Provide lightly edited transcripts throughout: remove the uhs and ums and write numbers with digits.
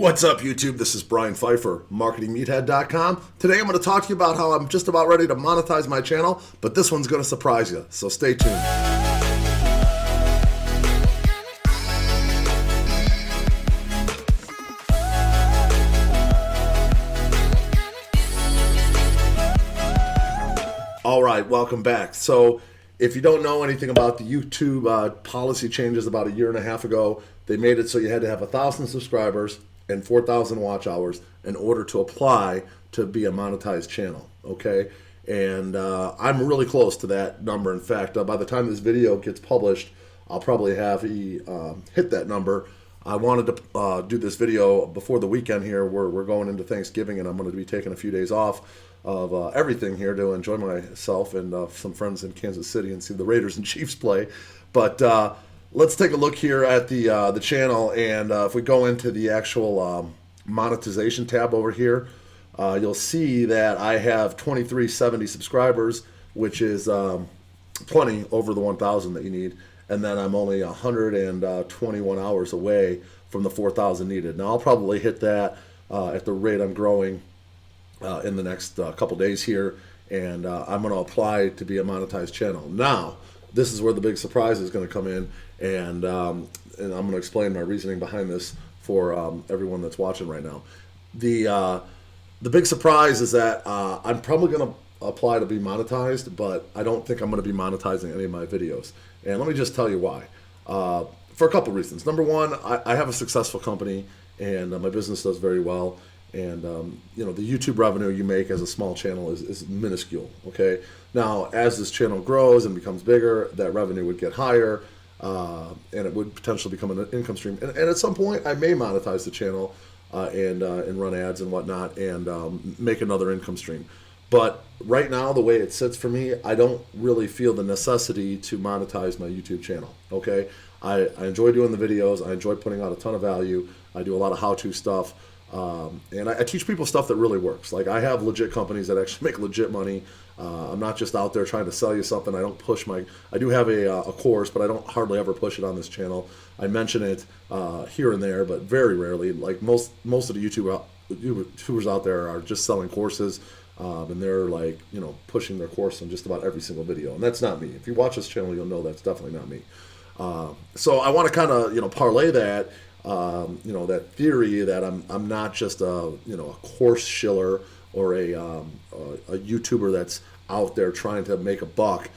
What's up, YouTube? This is Brian Pfeiffer, marketingmeathead.com. Today I'm going to talk to you about how I'm just about ready to monetize my channel, but this one's going to surprise you, so stay tuned. All right, welcome back. So if you don't know anything about the YouTube policy changes about a year and a half ago, they made it so you had to have 1,000 subscribers and 4,000 watch hours in order to apply to be a monetized channel, okay? And I'm really close to that number. In fact, by the time this video gets published, I'll probably have hit that number. I wanted to do this video before the weekend here. We're going into Thanksgiving, and I'm going to be taking a few days off of everything here to enjoy myself and some friends in Kansas City and see the Raiders and Chiefs play. But let's take a look here at the channel, and if we go into the actual monetization tab over here, you'll see that I have 2370 subscribers, which is plenty over the 1,000 that you need, and then I'm only 121 hours away from the 4,000 needed. Now I'll probably hit that at the rate I'm growing in the next couple days here, and I'm going to apply to be a monetized channel. Now, this is where the big surprise is going to come in, and I'm going to explain my reasoning behind this for everyone that's watching right now. The big surprise is that I'm probably going to apply to be monetized, but I don't think I'm going to be monetizing any of my videos. And let me just tell you why. For a couple reasons. Number one, I have a successful company, and my business does very well. And you know, the YouTube revenue you make as a small channel is minuscule, okay? Now, as this channel grows and becomes bigger, that revenue would get higher, and it would potentially become an income stream. And at some point, I may monetize the channel and run ads and whatnot and make another income stream. But right now, the way it sits for me, I don't really feel the necessity to monetize my YouTube channel, okay? I enjoy doing the videos. I enjoy putting out a ton of value. I do a lot of how-to stuff. And I teach people stuff that really works. Like, I have legit companies that actually make legit money. I'm not just out there trying to sell you something. I don't push I do have a course, but I don't hardly ever push it on this channel. I mention it here and there, but very rarely. Like most of the YouTubers out there are just selling courses, and they're like, you know, pushing their course on just about every single video. And that's not me. If you watch this channel, you'll know that's definitely not me. So I want to kind of, you know, parlay that. You know, that theory that I'm not just a course shiller or a YouTuber that's out there trying to make a buck,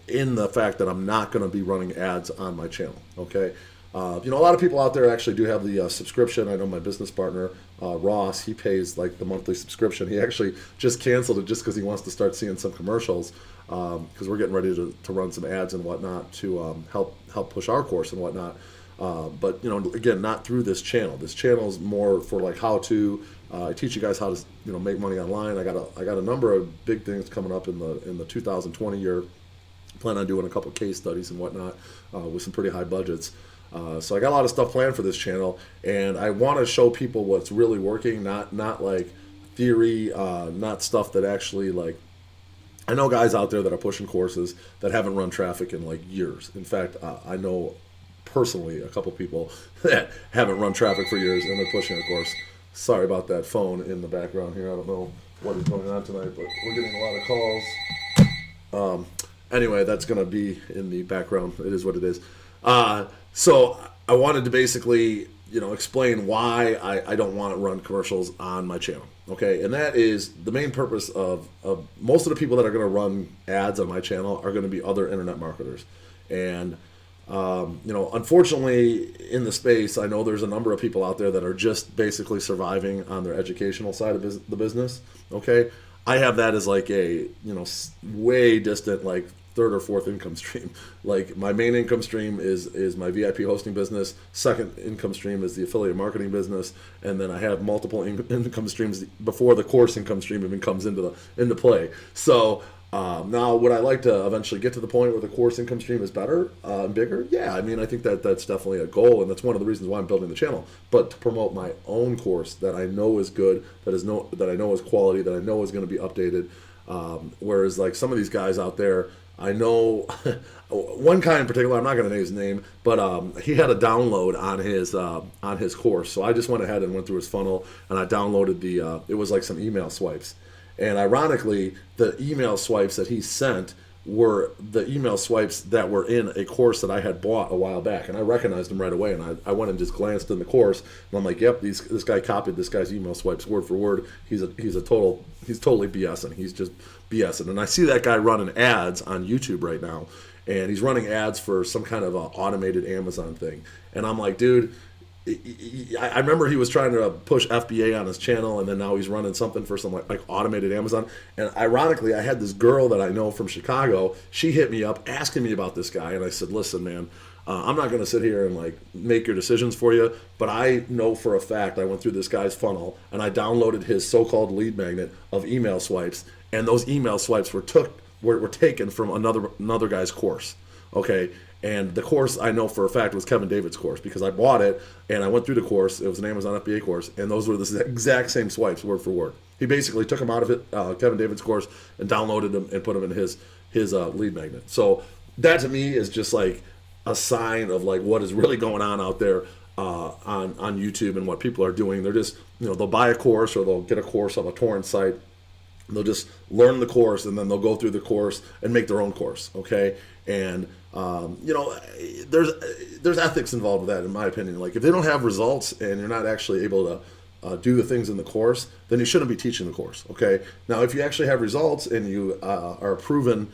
in the fact that I'm not going to be running ads on my channel. Okay, you know, a lot of people out there actually do have the subscription. I know my business partner Ross, he pays like the monthly subscription. He actually just canceled it just because he wants to start seeing some commercials, because we're getting ready to run some ads and whatnot to help push our course and whatnot. But, you know, again, not through this channel. This channel is more for like how to. I teach you guys how to, you know, make money online. I got a number of big things coming up in the 2020 year. Plan on doing a couple case studies and whatnot with some pretty high budgets. So I got a lot of stuff planned for this channel, and I want to show people what's really working, not like theory, not stuff that actually, like, I know guys out there that are pushing courses that haven't run traffic in like years. In fact, I know personally a couple people that haven't run traffic for years, and they're pushing a course. Sorry about that phone in the background here. I don't know what is going on tonight, but we're getting a lot of calls. Anyway, that's going to be in the background. It is what it is. So I wanted to basically, you know, explain why I don't want to run commercials on my channel. Okay, and that is the main purpose of most of the people that are going to run ads on my channel are going to be other internet marketers. And you know, unfortunately, in the space, I know there's a number of people out there that are just basically surviving on their educational side of the business. Okay, I have that as like a, you know, way distant, like third or fourth income stream. Like, my main income stream is my VIP hosting business. Second income stream is the affiliate marketing business, and then I have multiple income streams before the course income stream even comes into play. So now, would I like to eventually get to the point where the course income stream is better and bigger? Yeah, I mean, I think that's definitely a goal, and that's one of the reasons why I'm building the channel. But to promote my own course that I know is good, that I know is quality, that I know is going to be updated. Whereas, like, some of these guys out there, I know one guy in particular. I'm not going to name his name, but he had a download on his course. So I just went ahead and went through his funnel, and I downloaded it was like some email swipes. And ironically, the email swipes that he sent were the email swipes that were in a course that I had bought a while back, and I recognized them right away. And I went and just glanced in the course, and I'm like, "Yep, this guy copied this guy's email swipes word for word. He's totally BSing. He's just BSing." And I see that guy running ads on YouTube right now, and he's running ads for some kind of a automated Amazon thing, and I'm like, dude. I remember he was trying to push FBA on his channel, and then now he's running something for some like automated Amazon. And ironically, I had this girl that I know from Chicago. She hit me up asking me about this guy, and I said, "Listen, man, I'm not going to sit here and like make your decisions for you, but I know for a fact I went through this guy's funnel and I downloaded his so-called lead magnet of email swipes, and those email swipes were taken from another guy's course." Okay. And the course I know for a fact was Kevin David's course, because I bought it and I went through the course. It was an Amazon FBA course, and those were the exact same swipes, word for word. He basically took them out of it, Kevin David's course, and downloaded them and put them in his lead magnet. So that to me is just like a sign of like what is really going on out there on YouTube and what people are doing. They're just, they'll buy a course or they'll get a course on a torrent site. They'll just learn the course, and then they'll go through the course and make their own course, okay? And there's ethics involved with that, in my opinion. Like, if they don't have results and you're not actually able to do the things in the course, then you shouldn't be teaching the course, okay? Now, if you actually have results and you are a proven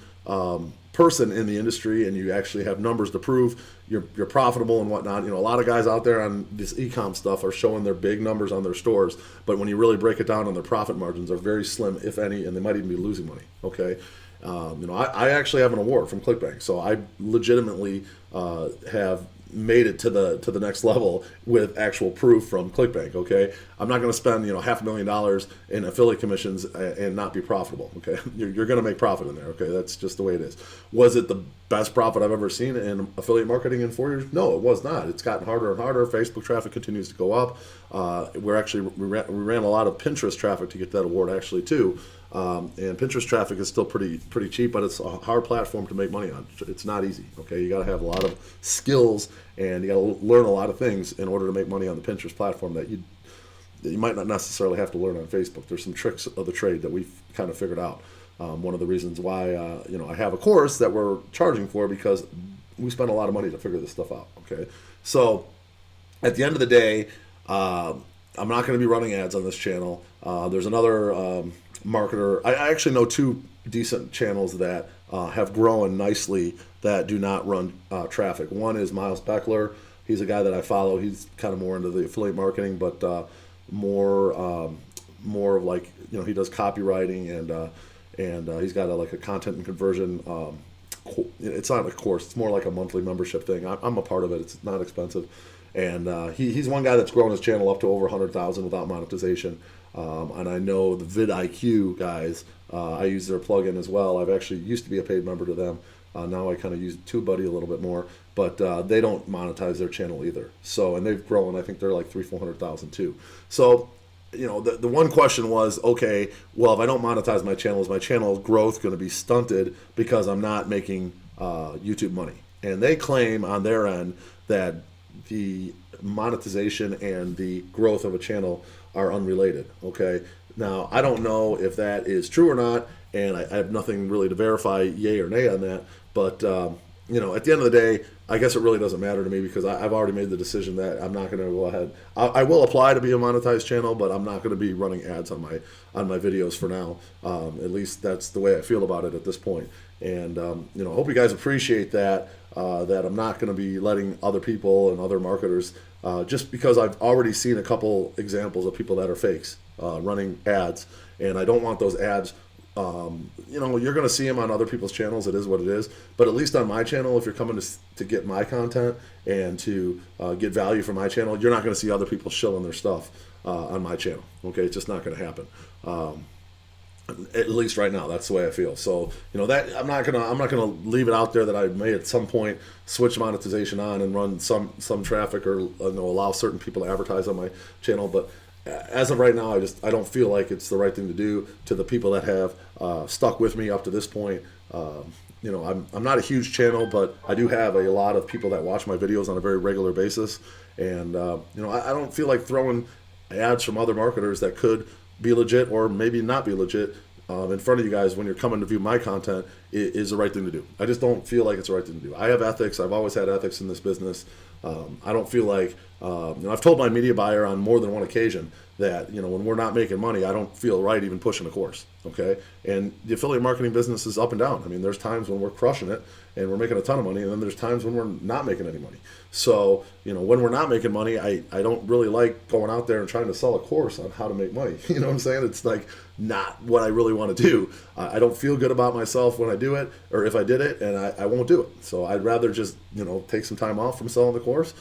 person in the industry and you actually have numbers to prove you're profitable and whatnot, a lot of guys out there on this e-com stuff are showing their big numbers on their stores, but when you really break it down on their profit margins are very slim, if any, and they might even be losing money, okay? I actually have an award from ClickBank, so I legitimately have made it to the next level with actual proof from ClickBank. Okay, I'm not going to spend $500,000 in affiliate commissions and not be profitable. Okay, you're going to make profit in there. Okay, that's just the way it is. Was it the best profit I've ever seen in affiliate marketing in 4 years? No, it was not. It's gotten harder and harder. Facebook traffic continues to go up. We ran a lot of Pinterest traffic to get that award actually too. And Pinterest traffic is still pretty cheap, but it's a hard platform to make money on. It's not easy. Okay, you got to have a lot of skills and you got to learn a lot of things in order to make money on the Pinterest platform that you might not necessarily have to learn on Facebook. There's some tricks of the trade that we've kind of figured out. One of the reasons why I have a course that we're charging for, because we spend a lot of money to figure this stuff out. Okay, so at the end of the day, I'm not going to be running ads on this channel. There's another marketer. I actually know two decent channels that have grown nicely that do not run traffic. One is Miles Beckler. He's a guy that I follow. He's kind of more into the affiliate marketing, but more of like, he does copywriting and he's got a content and conversion. It's not a course. It's more like a monthly membership thing. I'm a part of it. It's not expensive. And he's one guy that's grown his channel up to over 100,000 without monetization. And I know the vidIQ guys, I use their plugin as well. I've actually used to be a paid member to them. Now I kind of use TubeBuddy a little bit more, but they don't monetize their channel either. So, and they've grown. I think they're like 300,000-400,000 too. So, the one question was, okay, well, if I don't monetize my channel, is my channel's growth going to be stunted because I'm not making YouTube money? And they claim on their end that the monetization and the growth of a channel are unrelated. Okay, now I don't know if that is true or not, and I have nothing really to verify yay or nay on that, but at the end of the day, I guess it really doesn't matter to me, because I've already made the decision that I'm not going to go ahead. I will apply to be a monetized channel, but I'm not going to be running ads on my videos for now. At least that's the way I feel about it at this point. And I hope you guys appreciate that. That I'm not going to be letting other people and other marketers, just because I've already seen a couple examples of people that are fakes running ads, and I don't want those ads. You're going to see them on other people's channels. It is what it is. But at least on my channel, if you're coming to get my content and to get value from my channel, you're not going to see other people shilling their stuff on my channel. Okay, it's just not going to happen. At least right now, that's the way I feel. So that I'm not gonna leave it out there that I may at some point switch monetization on and run some traffic, or allow certain people to advertise on my channel. But as of right now, I don't feel like it's the right thing to do to the people that have stuck with me up to this point. you know, I'm not a huge channel, but I do have a lot of people that watch my videos on a very regular basis. And, you know, I don't feel like throwing ads from other marketers that could be legit or maybe not be legit in front of you guys when you're coming to view my content is the right thing to do. I just don't feel like it's the right thing to do. I have ethics. I've always had ethics in this business. I don't feel like, you know, I've told my media buyer on more than one occasion that, you know, when we're not making money, I don't feel right even pushing a course, okay? And the affiliate marketing business is up and down. I mean, there's times when we're crushing it and we're making a ton of money, and then there's times when we're not making any money. So, you know, when we're not making money, I don't really like going out there and trying to sell a course on how to make money. You know what I'm saying? It's like not what I really want to do. I don't feel good about myself when I do it, or if I did it, and I won't do it. So I'd rather just, you know, take some time off from selling the course,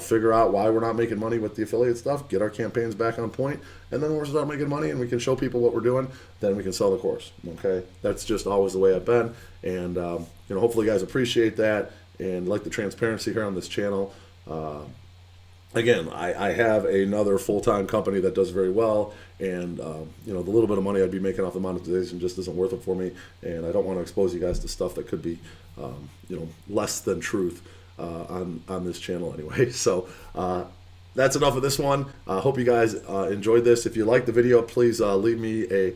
figure out why we're not making money with the affiliate stuff, get our campaigns back on point, and then when we start making money and we can show people what we're doing, then we can sell the course. Okay, that's just always the way I've been, and you know, hopefully you guys appreciate that and like the transparency here on this channel. Again, I have another full-time company that does very well, and you know, the little bit of money I'd be making off the monetization just isn't worth it for me, and I don't want to expose you guys to stuff that could be, you know, less than truth on this channel anyway. So that's enough of this one. I hope you guys enjoyed this. If you liked the video, please leave me a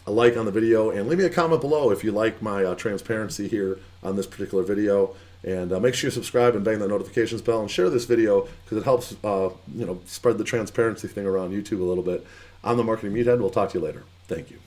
like on the video, and leave me a comment below if you like my transparency here on this particular video. And make sure you subscribe and bang that notifications bell and share this video, because it helps you know, spread the transparency thing around YouTube a little bit. I'm the Marketing Meathead. We'll talk to you later. Thank you.